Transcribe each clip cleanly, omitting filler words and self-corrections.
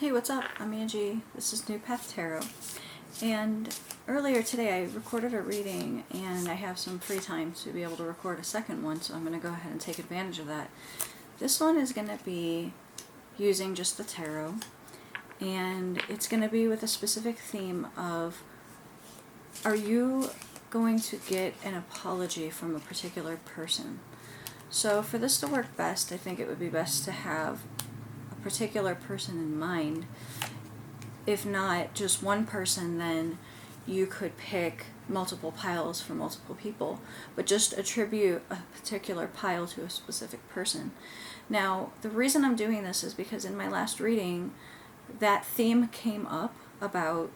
Hey, what's up? I'm Angie. This is New Path Tarot. And earlier today I recorded a reading and I have some free time to be able to record a second one, so I'm going to go ahead and take advantage of that. This one is going to be using just the tarot, and it's going to be with a specific theme of, are you going to get an apology from a particular person? So for this to work best, I think it would be best to have particular person in mind. If not just one person, then you could pick multiple piles for multiple people, but just attribute a particular pile to a specific person. Now, the reason I'm doing this is because in my last reading, that theme came up about,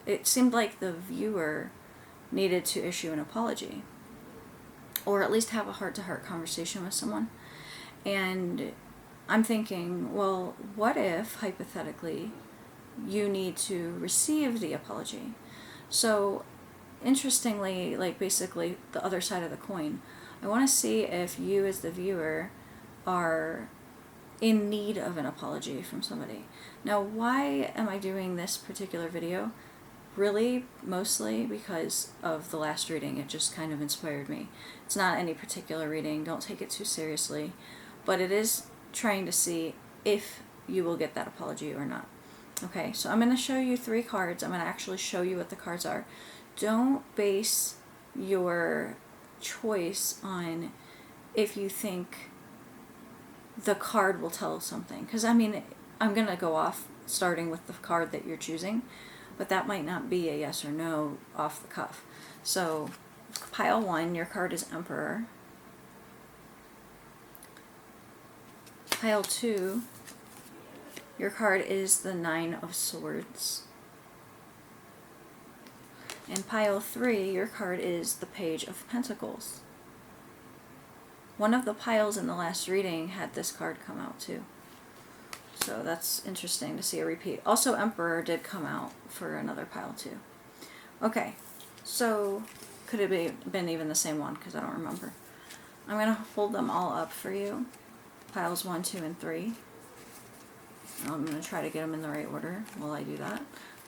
it seemed like the viewer needed to issue an apology, or at least have a heart-to-heart conversation with someone. And I'm thinking, well, what if, hypothetically, you need to receive the apology? So, interestingly, like basically the other side of the coin, I want to see if you as the viewer are in need of an apology from somebody. Now, why am I doing this particular video? Really, mostly because of the last reading. It just kind of inspired me. It's not any particular reading, don't take it too seriously, but it is trying to see if you will get that apology or not. Okay, so I'm going to show you 3 cards. I'm going to actually show you what the cards are. Don't base your choice on if you think the card will tell something, because I mean, I'm going to go off starting with the card that you're choosing, but that might not be a yes or no off the cuff. So pile 1, your card is Emperor. Pile 2, your card is the 9 of Swords. And pile 3, your card is the Page of Pentacles. One of the piles in the last reading had this card come out too. So that's interesting to see a repeat. Also, Emperor did come out for another pile too. Okay, so could it been even the same one? Because I don't remember. I'm going to hold them all up for you. Piles 1, 2, and 3. I'm going to try to get them in the right order while I do that.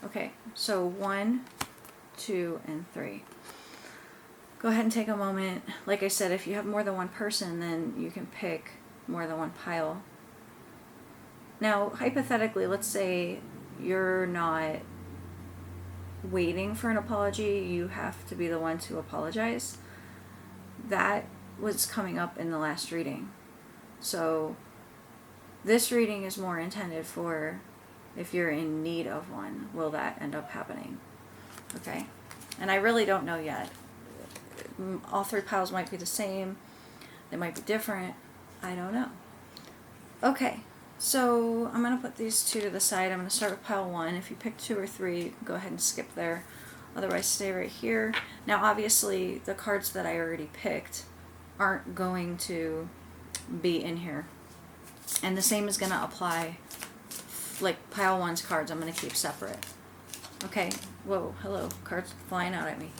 Okay, so 1, 2, and 3. Go ahead and take a moment. Like I said, if you have more than one person, then you can pick more than one pile. Now, hypothetically, let's say you're not waiting for an apology, you have to be the one to apologize. That was coming up in the last reading. So this reading is more intended for if you're in need of one, will that end up happening? Okay, and I really don't know yet. All 3 piles might be the same, they might be different, I don't know. Okay, so I'm going to put these 2 to the side. I'm going to start with pile 1. If you pick 2 or 3, go ahead and skip there, otherwise stay right here. Now obviously the cards that I already picked aren't going to be in here, and the same is going to apply. Like pile 1's cards I'm going to keep separate. Okay, whoa, hello, cards flying out at me.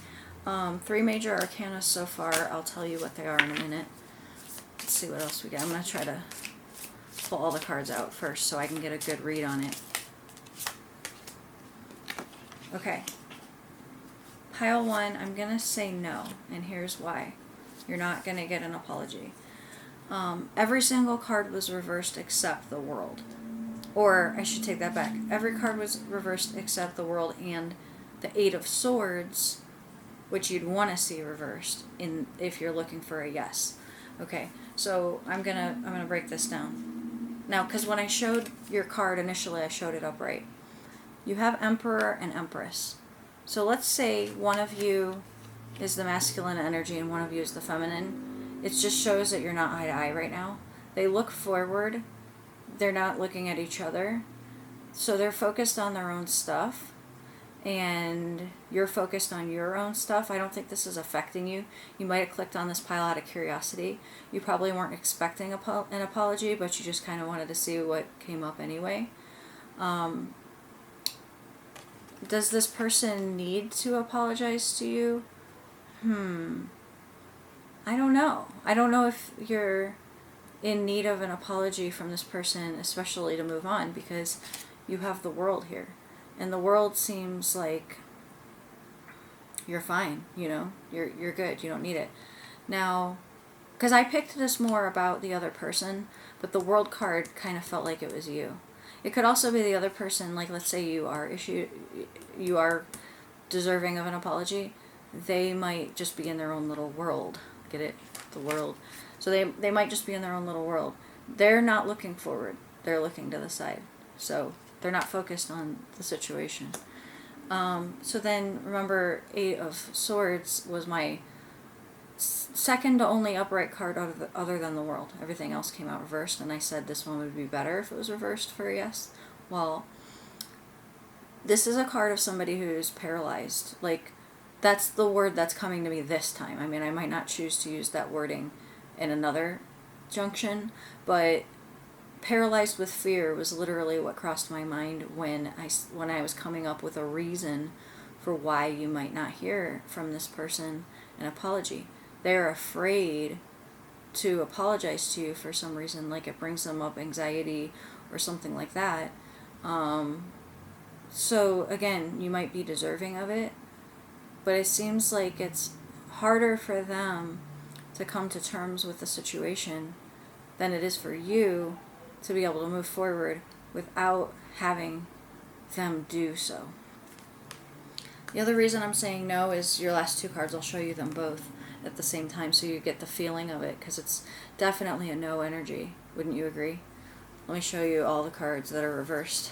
3 major arcana so far. I'll tell you what they are in a minute. Let's see what else we got. I'm going to try to pull all the cards out first so I can get a good read on it. Okay, pile 1, I'm going to say no, and here's why. You're not going to get an apology. Every single card was reversed except the World. Or, I should take that back. Every card was reversed except the World and the 8 of Swords, which you'd want to see reversed if you're looking for a yes. Okay, so I'm gonna break this down. Now, because when I showed your card initially, I showed it upright. You have Emperor and Empress. So let's say one of you is the masculine energy and one of you is the feminine. It just shows that you're not eye to eye right now. They look forward. They're not looking at each other. So they're focused on their own stuff, and you're focused on your own stuff. I don't think this is affecting you. You might have clicked on this pile out of curiosity. You probably weren't expecting an apology, but you just kind of wanted to see what came up anyway. Does this person need to apologize to you? I don't know. I don't know if you're in need of an apology from this person, especially to move on, because you have the world here. And the world seems like you're fine, you know, you're good, you don't need it. Now, because I picked this more about the other person, but the world card kind of felt like it was you. It could also be the other person, like let's say you are deserving of an apology. They might just be in their own little world. Get it? The world. So they might just be in their own little world. They're not looking forward. They're looking to the side. So they're not focused on the situation. So then remember, 8 of Swords was my second to only upright card other than the World. Everything else came out reversed, and I said this one would be better if it was reversed for a yes. Well, this is a card of somebody who's paralyzed. Like, that's the word that's coming to me this time. I mean, I might not choose to use that wording in another junction, but paralyzed with fear was literally what crossed my mind when I was coming up with a reason for why you might not hear from this person an apology. They're afraid to apologize to you for some reason, like it brings them up anxiety or something like that. So again, you might be deserving of it, but it seems like it's harder for them to come to terms with the situation than it is for you to be able to move forward without having them do so. The other reason I'm saying no is your last 2 cards. I'll show you them both at the same time so you get the feeling of it, because it's definitely a no energy. Wouldn't you agree? Let me show you all the cards that are reversed.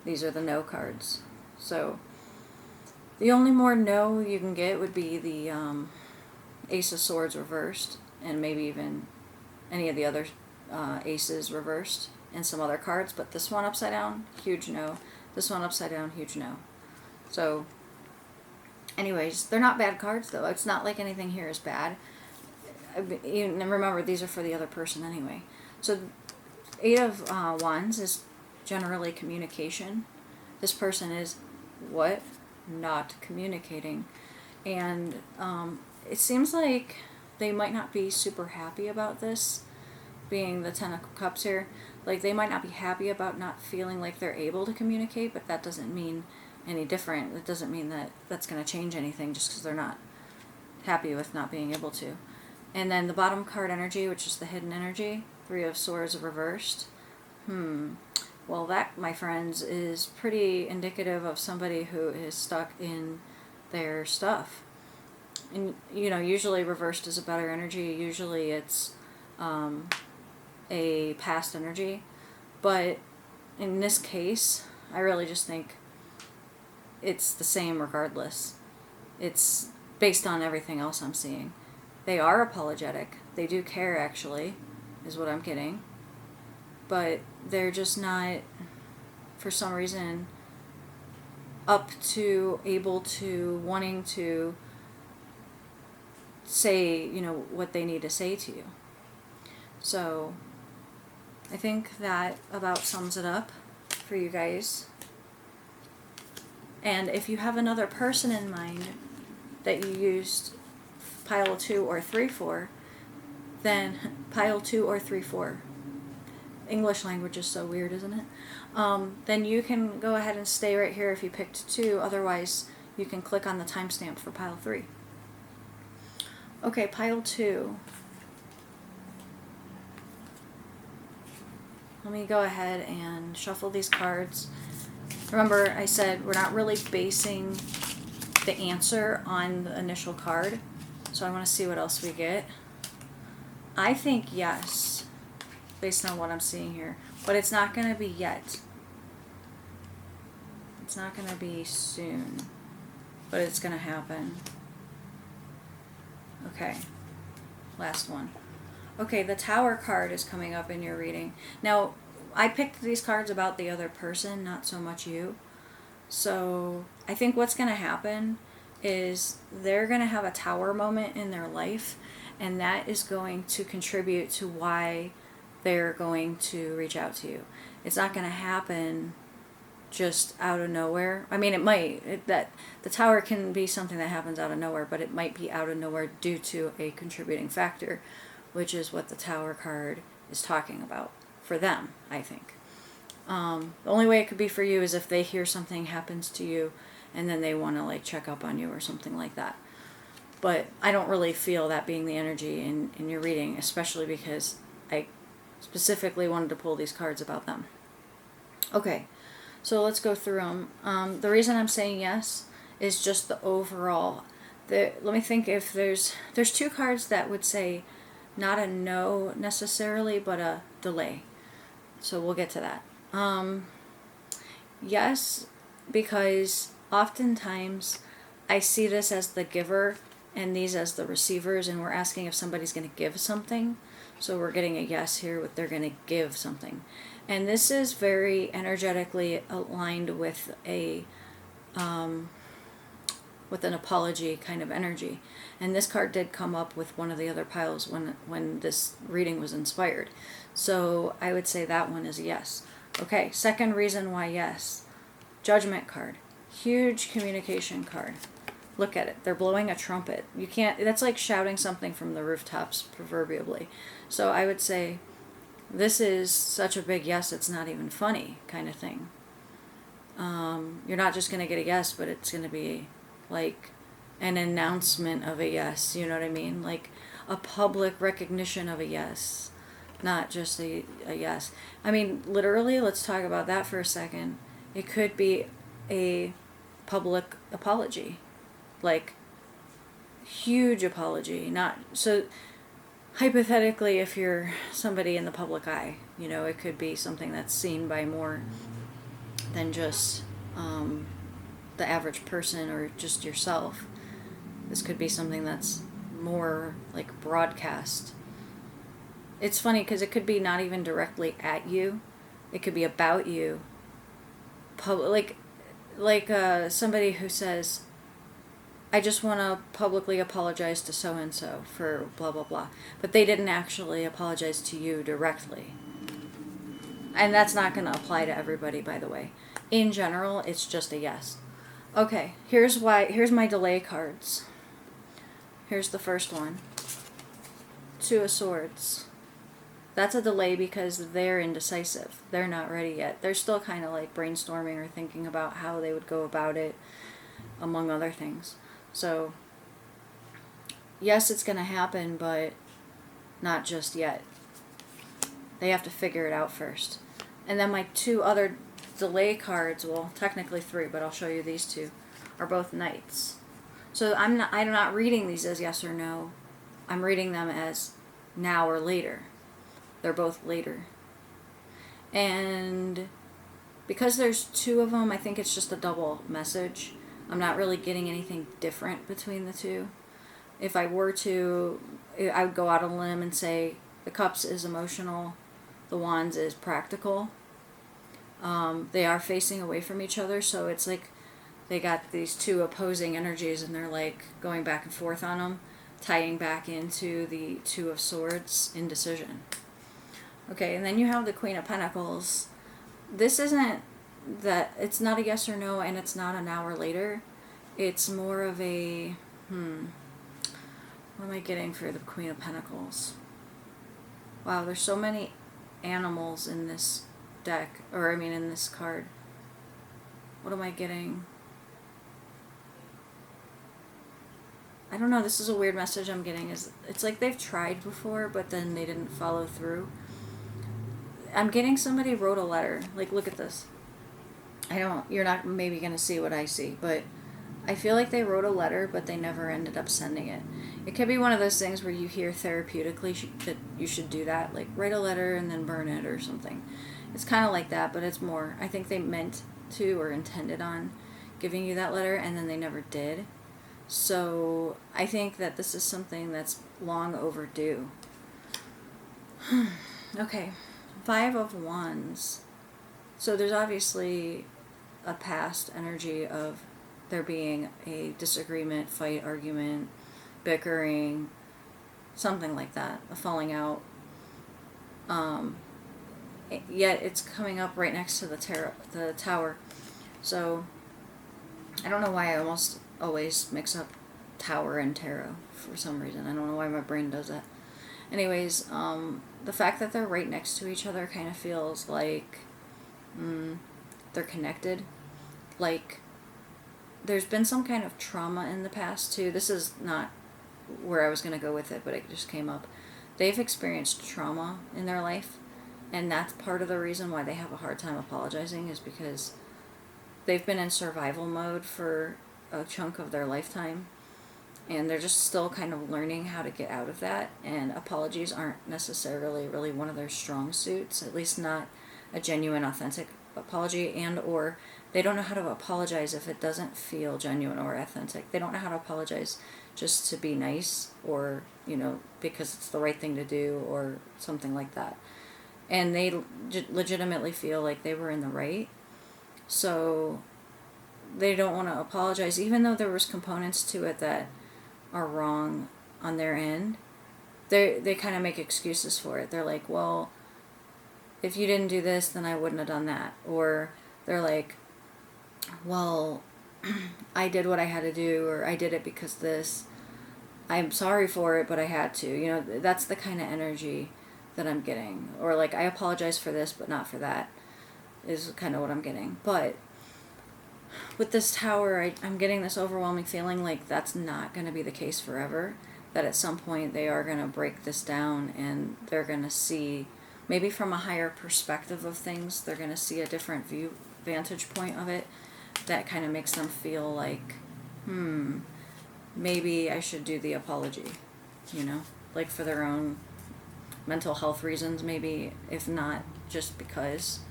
These are the no cards. So the only more no you can get would be the Ace of Swords reversed, and maybe even any of the other aces reversed, and some other cards. But this one upside down, huge no. This one upside down, huge no. So anyways, they're not bad cards though. It's not like anything here is bad. And remember, these are for the other person anyway. So 8 of Wands is generally communication. This person is what? Not communicating. And it seems like they might not be super happy about this, being the 10 of Cups here. Like, they might not be happy about not feeling like they're able to communicate, but that doesn't mean any different. It doesn't mean that that's going to change anything just because they're not happy with not being able to. And then the bottom card energy, which is the hidden energy, 3 of Swords reversed. Well, that, my friends, is pretty indicative of somebody who is stuck in their stuff. And, you know, usually reversed is a better energy. Usually it's a past energy. But in this case, I really just think it's the same regardless. It's based on everything else I'm seeing. They are apologetic. They do care, actually, is what I'm getting. But they're just not, for some reason, up to, able to, wanting to say, you know, what they need to say to you. So I think that about sums it up for you guys. And if you have another person in mind that you used pile 2 or 3 for, then pile 2 or 3 for. English language is so weird, isn't it? Then you can go ahead and stay right here if you picked 2. Otherwise, you can click on the timestamp for pile 3. Okay, pile 2. Let me go ahead and shuffle these cards. Remember, I said we're not really basing the answer on the initial card. So I want to see what else we get. I think yes, based on what I'm seeing here. But it's not going to be yet. It's not going to be soon. But it's going to happen. Okay. Last one. Okay, the Tower card is coming up in your reading. Now, I picked these cards about the other person, not so much you. So I think what's going to happen is they're going to have a Tower moment in their life, and that is going to contribute to why they're going to reach out to you. It's not going to happen just out of nowhere. I mean, it might. That the Tower can be something that happens out of nowhere, but it might be out of nowhere due to a contributing factor, which is what the Tower card is talking about for them, I think. The only way it could be for you is if they hear something happens to you and then they want to like check up on you or something like that. But I don't really feel that being the energy in your reading, especially because I specifically wanted to pull these cards about them. Okay, so let's go through them. The reason I'm saying yes is just the overall. Let me think if there's 2 cards that would say not a no necessarily, but a delay. So we'll get to that. Yes, because oftentimes I see this as the giver and these as the receivers, and we're asking if somebody's going to give something. So we're getting a yes here with they're going to give something. And this is very energetically aligned with with an apology kind of energy. And this card did come up with one of the other piles when this reading was inspired. So I would say that one is yes. Okay, second reason why yes. Judgment card. Huge communication card. Look at it. They're blowing a trumpet. You can't, that's like shouting something from the rooftops, proverbially. So I would say this is such a big yes, it's not even funny kind of thing. You're not just going to get a yes, but it's going to be like an announcement of a yes, you know what I mean? Like a public recognition of a yes, not just a yes. I mean, literally, let's talk about that for a second. It could be a public apology, like huge apology. Not so hypothetically, if you're somebody in the public eye, you know, it could be something that's seen by more than just the average person or just yourself. This could be something that's more like broadcast. It's funny because it could be not even directly at you. It could be about you. Like somebody who says, I just want to publicly apologize to so-and-so for blah, blah, blah. But they didn't actually apologize to you directly. And that's not going to apply to everybody, by the way. In general, it's just a yes. Okay, here's my delay cards. Here's the first one. 2 of Swords. That's a delay because they're indecisive. They're not ready yet. They're still kind of like brainstorming or thinking about how they would go about it, among other things. So, yes, it's going to happen, but not just yet. They have to figure it out first. And then my 2 other delay cards, well, technically 3, but I'll show you these 2, are both Knights. So I'm not reading these as yes or no. I'm reading them as now or later. They're both later. And because there's 2 of them, I think it's just a double message. I'm not really getting anything different between the 2. If I were to, I would go out on a limb and say the Cups is emotional, the Wands is practical. They are facing away from each other, so it's like they got these 2 opposing energies and they're like going back and forth on them, tying back into the 2 of Swords, indecision. Okay, and then you have the Queen of Pentacles. This isn't that, it's not a yes or no, and it's not an hour later. It's more of a, what am I getting for the Queen of Pentacles? Wow, there's so many animals in this deck, or I mean in this card. What am I getting? I don't know, this is a weird message I'm getting. It's like they've tried before, but then they didn't follow through. I'm getting somebody wrote a letter. Like, look at this. You're not maybe going to see what I see, but I feel like they wrote a letter, but they never ended up sending it. It could be one of those things where you hear therapeutically that you should do that, like write a letter and then burn it or something. It's kind of like that, but it's more, I think they meant to or intended on giving you that letter, and then they never did. So I think that this is something that's long overdue. Okay, 5 of Wands. So there's obviously a past energy of there being a disagreement, fight, argument, bickering, something like that, a falling out. Yet it's coming up right next to the tower. So I don't know why I almost always mix up tower and tarot for some reason. I don't know why my brain does that. Anyways, the fact that they're right next to each other kind of feels like they're connected. Like, there's been some kind of trauma in the past too. This is not where I was going to go with it, but it just came up. They've experienced trauma in their life, and that's part of the reason why they have a hard time apologizing, is because they've been in survival mode for a chunk of their lifetime, and they're just still kind of learning how to get out of that, and apologies aren't necessarily really one of their strong suits, at least not a genuine, authentic apology, and or they don't know how to apologize if it doesn't feel genuine or authentic. They don't know how to apologize just to be nice, or, because it's the right thing to do, or something like that. And they legitimately feel like they were in the right. So they don't want to apologize, even though there was components to it that are wrong on their end. They kind of make excuses for it. They're like, well, if you didn't do this, then I wouldn't have done that. Or they're like, well, I did what I had to do, or I did it because this. I'm sorry for it, but I had to. That's the kind of energy that I'm getting. Or like, I apologize for this, but not for that, is kind of what I'm getting. But with this tower, I'm getting this overwhelming feeling like that's not going to be the case forever. That at some point they are going to break this down, and they're going to see, maybe from a higher perspective of things, they're going to see a different vantage point of it that kind of makes them feel like, maybe I should do the apology, like for their own mental health reasons, maybe, if not just because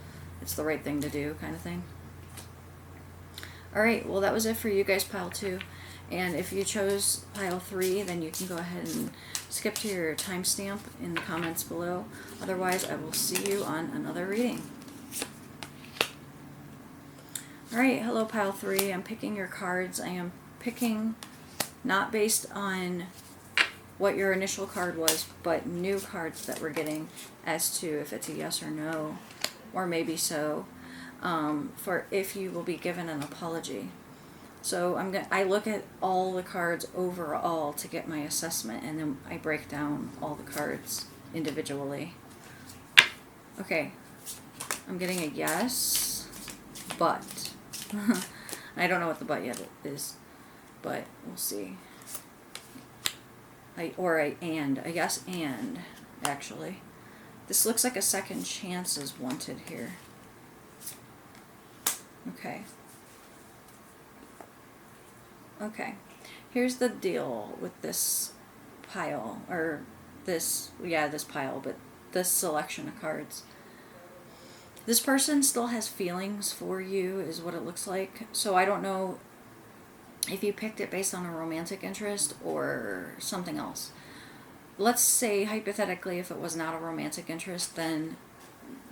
it's the right thing to do, kind of thing. Alright, well, that was it for you guys, pile 2. And if you chose pile 3, then you can go ahead and skip to your timestamp in the comments below. Otherwise, I will see you on another reading. Alright, hello pile 3. I'm picking your cards. I am picking not based on what your initial card was, but new cards that we're getting as to if it's a yes or no, or maybe so, for if you will be given an apology. So I look at all the cards overall to get my assessment, and then I break down all the cards individually. Okay, I'm getting a yes, but I don't know what the but yet is, but we'll see. I guess, actually. This looks like a second chance is wanted here. Okay. Here's the deal with this pile, or this pile, but this selection of cards. This person still has feelings for you, is what it looks like. So I don't know if you picked it based on a romantic interest or something else. Let's say, hypothetically, if it was not a romantic interest, then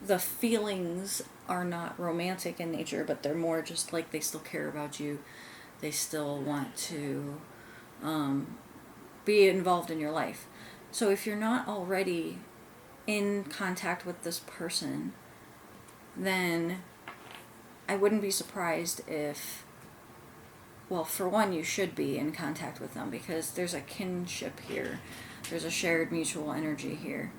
the feelings are not romantic in nature, but they're more just like they still care about you. They still want to be involved in your life. So if you're not already in contact with this person, then I wouldn't be surprised if, well, for one, you should be in contact with them, because there's a kinship here. There's a shared mutual energy here.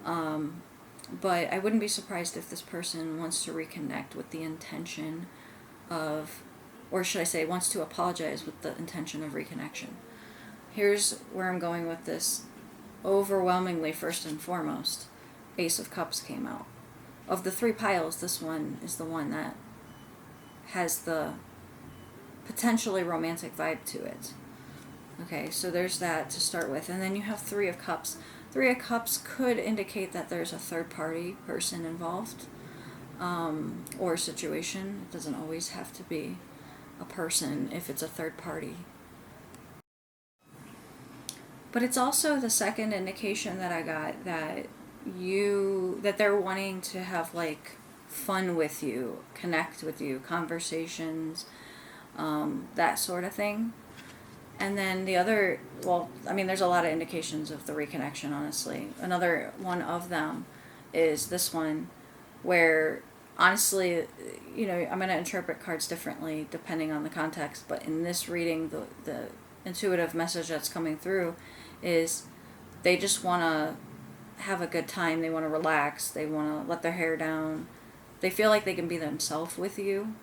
But I wouldn't be surprised if this person wants to reconnect with the intention of, or should I say, wants to apologize with the intention of reconnection. Here's where I'm going with this. Overwhelmingly, first and foremost, Ace of Cups came out. Of the 3 piles, this one is the one that has the potentially romantic vibe to it. Okay, so there's that to start with. And then you have 3 of Cups. 3 of Cups could indicate that there's a third-party person involved, or situation. It doesn't always have to be a person if it's a third party. But it's also the second indication that I got that they're wanting to have like fun with you, connect with you, conversations, that sort of thing. And then the other, well, I mean, there's a lot of indications of the reconnection, honestly. Another one of them is this one, where honestly, I'm going to interpret cards differently depending on the context, but in this reading, the intuitive message that's coming through is they just want to have a good time. They want to relax. They want to let their hair down. they feel like they can be themselves with you.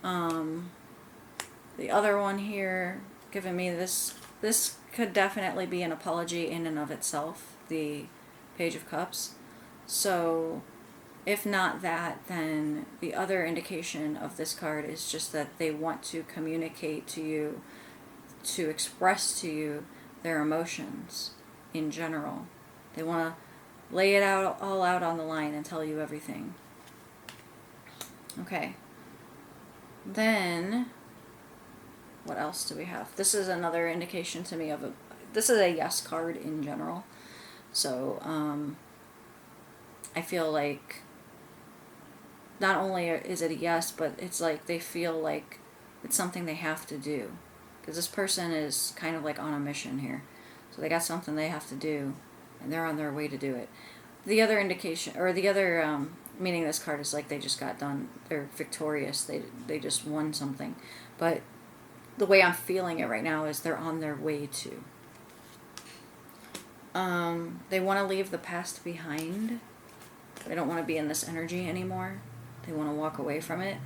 The other one here giving me this could definitely be an apology in and of itself, the Page of Cups. So if not that, then the other indication of this card is just that they want to communicate to you, to express to you their emotions in general. They want to lay it out all out on the line and tell you everything. Okay. Then what else do we have? This is another indication to me of this is a yes card in general. So I feel like not only is it a yes, but it's like they feel like it's something they have to do. Because this person is kind of like on a mission here. So they got something they have to do, and they're on their way to do it. The other indication, or the other meaning of this card is like they just got done, they're victorious, they just won something. But the way I'm feeling it right now is they're on their way to. They want to leave the past behind. They don't want to be in this energy anymore. They want to walk away from it.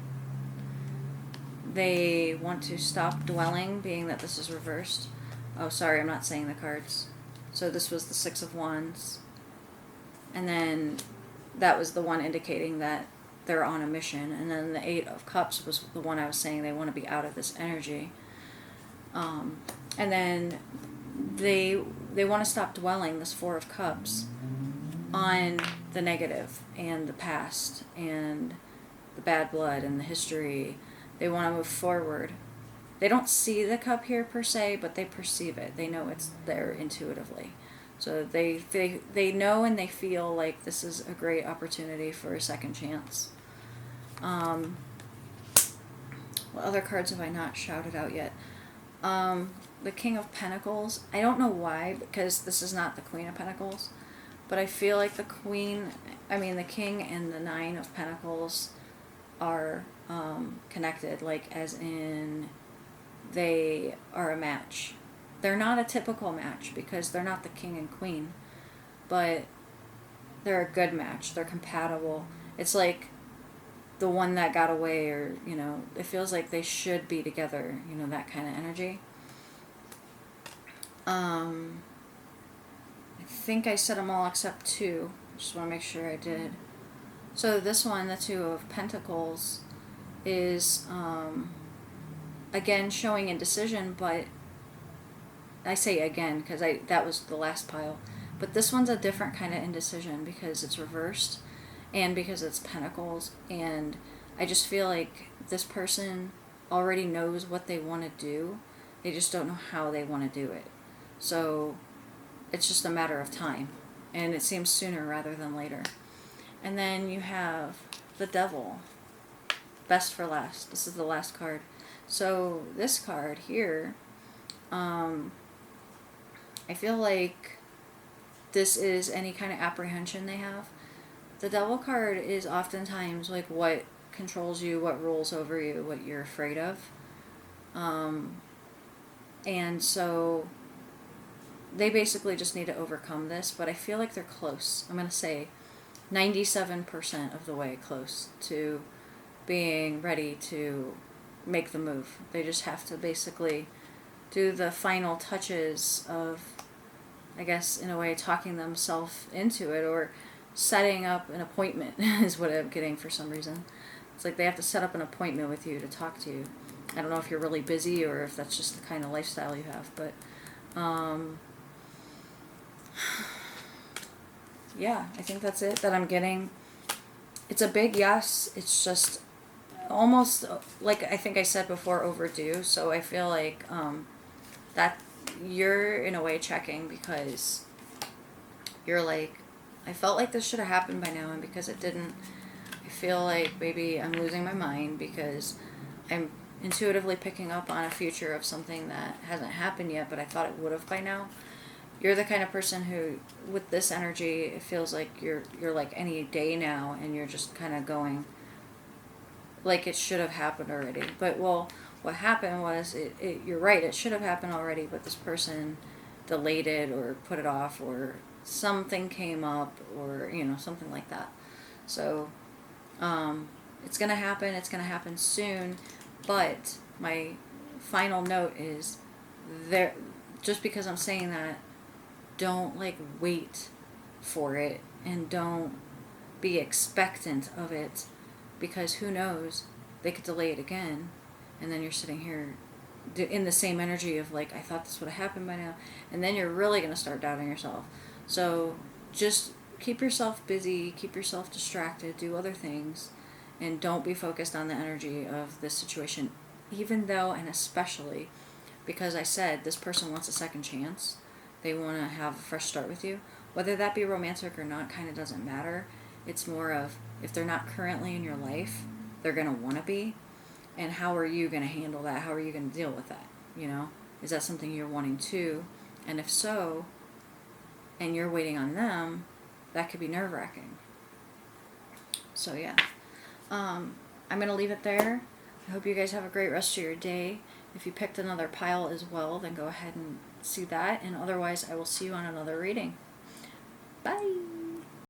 They want to stop dwelling, being that this is reversed. Oh, sorry, I'm not saying the cards. So this was the Six of Wands. And then that was the one indicating that they're on a mission. And then the Eight of Cups was the one I was saying they want to be out of this energy. And then they want to stop dwelling, this Four of Cups, on the negative and the past and the bad blood and the history. They want to move forward. They don't see the cup here per se, but they perceive it. They know it's there intuitively. So they know and they feel like this is a great opportunity for a second chance. What other cards have I not shouted out yet? The King of Pentacles. I don't know why, because this is not the Queen of Pentacles. But I feel like the King and the Nine of Pentacles are connected, like as in they are a match. They're not a typical match because they're not the King and Queen, but they're a good match. They're compatible. It's like the one that got away, or, it feels like they should be together, that kind of energy. I think I said them all except two. Just want to make sure I did. So this one, the Two of Pentacles, is again showing indecision, but I say again because that was the last pile. But this one's a different kind of indecision because it's reversed and because it's Pentacles, and I just feel like this person already knows what they want to do. They just don't know how they want to do it. So it's just a matter of time, and it seems sooner rather than later. And then you have the Devil, best for last. This is the last card. So this card here, I feel like this is any kind of apprehension they have. The Devil card is oftentimes like what controls you, what rules over you, what you're afraid of. And so they basically just need to overcome this, but I feel like they're close. I'm going to say 97% of the way close to being ready to make the move. They just have to basically do the final touches of, I guess, in a way, talking themselves into it, or setting up an appointment is what I'm getting for some reason. It's like they have to set up an appointment with you to talk to you. I don't know if you're really busy or if that's just the kind of lifestyle you have, but yeah, I think that's it that I'm getting. It's a big yes. It's just almost, like I think I said before, overdue. So I feel like that you're in a way checking because you're like, I felt like this should have happened by now, and because it didn't, I feel like maybe I'm losing my mind because I'm intuitively picking up on a future of something that hasn't happened yet, but I thought it would have by now. You're the kind of person who, with this energy, it feels like you're like any day now, and you're just kind of going like it should have happened already. But well, what happened was you're right, it should have happened already, but this person delayed it or put it off, or something came up, or something like that. So It's going to happen. It's going to happen soon. But my final note is there, just because I'm saying that, don't like wait for it, and don't be expectant of it, because who knows, they could delay it again, and then you're sitting here in the same energy of like, I thought this would have happened by now, and then you're really going to start doubting yourself. So just keep yourself busy, keep yourself distracted, do other things, and don't be focused on the energy of this situation, even though, and especially because I said this person wants a second chance. They want to have a fresh start with you. Whether that be romantic or not kind of doesn't matter. It's more of, if they're not currently in your life, they're going to want to be. And how are you going to handle that? How are you going to deal with that? You know? Is that something you're wanting to? And if so, and you're waiting on them, that could be nerve-wracking. So yeah. I'm going to leave it there. I hope you guys have a great rest of your day. If you picked another pile as well, then go ahead and see that. And otherwise, I will see you on another reading. Bye!